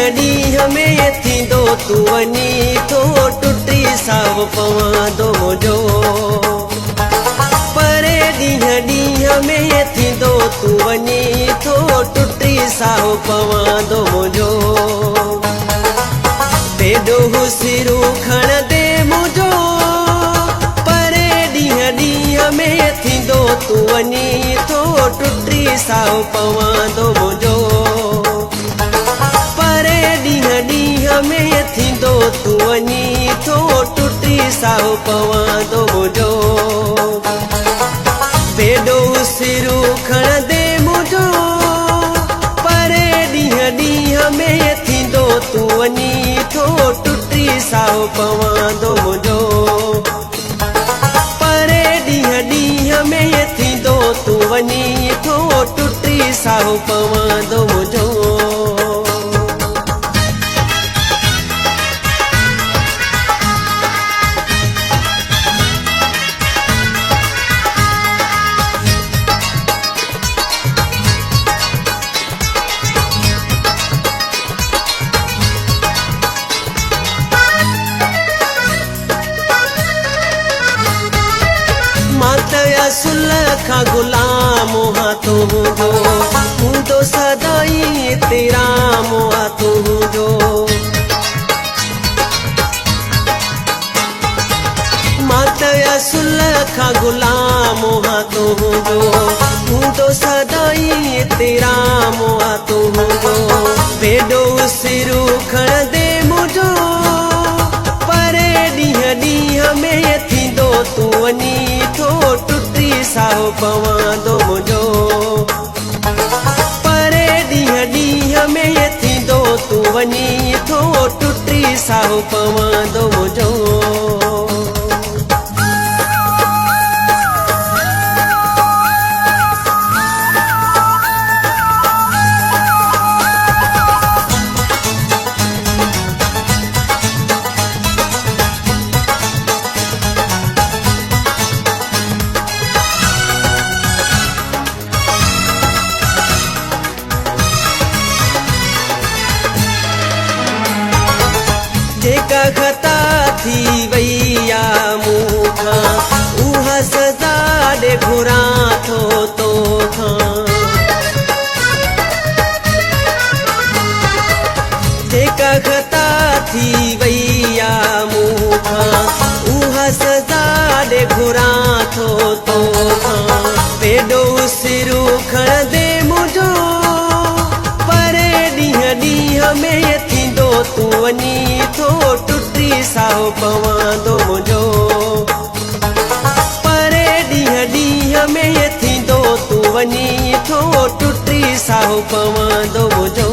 ॾींहं ॾींहं में थींदो तूं वञी थो टुटी साव पवंदो मुंहिंजो परे ॾींहं ॾींहं में थींदो तूं वञी थो टुटी साव पवंदो मुंहिंजो तेॾो हुसिरू खणंदे मुंहिंजो परे ॾींहं ॾींहं में थींदो तूं वञी थो टुटी साव पवंदो मुंहिंजो परे ॾींहं ॾींहं में थींदो तूं वञी थो टुटी साव पवंदो मुंहिंजो तेॾो हुसिरू खणंदे मुंहिंजो परे ॾींहं ॾींहं में थींदो तूं वञी थो टुटी साव पवंदो मुंहिंजो परे ॾींहं ॾींहं में थींदो तूं वञी थो टुटी साव पवंदो मुंहिंजो असुल खां गुलाम हा तुंहिंजो हूंदो सदाई तेरा मोहा तुंहिंजो मां त असुल खां गुलाम हा तुंहिंजो हूंदो सदाई तेरा मोहा तुंहिंजो तेॾो सिरू खणंदे मुंहिंजो परे ॾींहं ॾींहं में थींदो तूं वञी थो टुटी साव पवंदो मुंहिंजो परे ॾींहं ॾींहं में थींदो तूं वञी थो टुटी साव पवंदो मुंहिंजो जेका ख़ता थी वई आहे मूंखां उहा सज़ा ॾे घुरां थो तोखां जेका ख़ता थी वई आहे मूंखां उहा सज़ा ॾे घुरां थो तोखां तेॾो सिरू खणंदे मुंहिंजो परे ॾींहं ॾींहं में थींदो तूं वञी थो टुटी साव पवंदो मुंहिंजो परे ॾींहं ॾींहं में थींदो तूं वञी थो टुटी साव पवंदो मुंहिंजो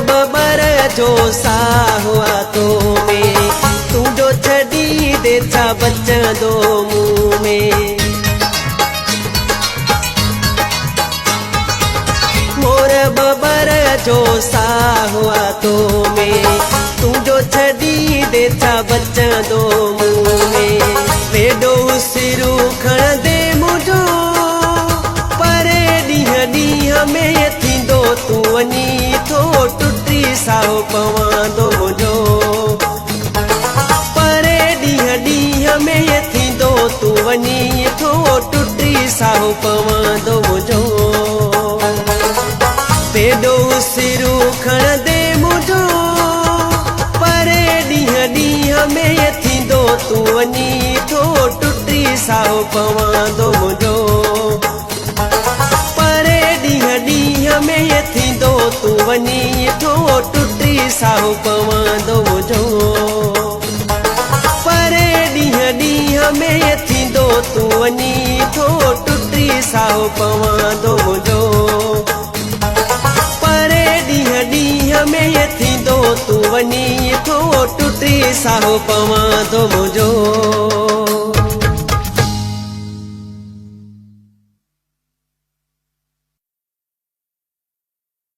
बबर जो साहु आहे तो में तुंहिंजो छॾी दे छा बचंदो मुंहुं में मोर बबर जो साहु आहे तो में तुंहिंजो छॾी दे छा बचंदो मुंहुं में तेॾो सिरू खणंदे मुंहिंजो परे ॾींहं ॾींहं में थींदो तूं वञी थो टुटी साव पवंदो मुंहिंजो परे ॾींहं ॾींहं में थींदो तूं वञी थो टुटी साव पवंदो मुंहिंजो तेॾो सिरू खणंदे मुंहिंजो परे ॾींहं ॾींहं में थींदो तूं वञी थो टुटी साव पवंदो मुंहिंजो परे ॾींहं ॾींहं में थींदो तूं वञी थो टुटी साव पवंदो मुंहिंजो परे ॾींहं ॾींहं में थींदो तूं वञी थो टुटी साव पवंदो मुंहिंजो परे ॾींहं ॾींहं में थींदो तूं वञी थो टुटी साव पवंदो मुंहिंजो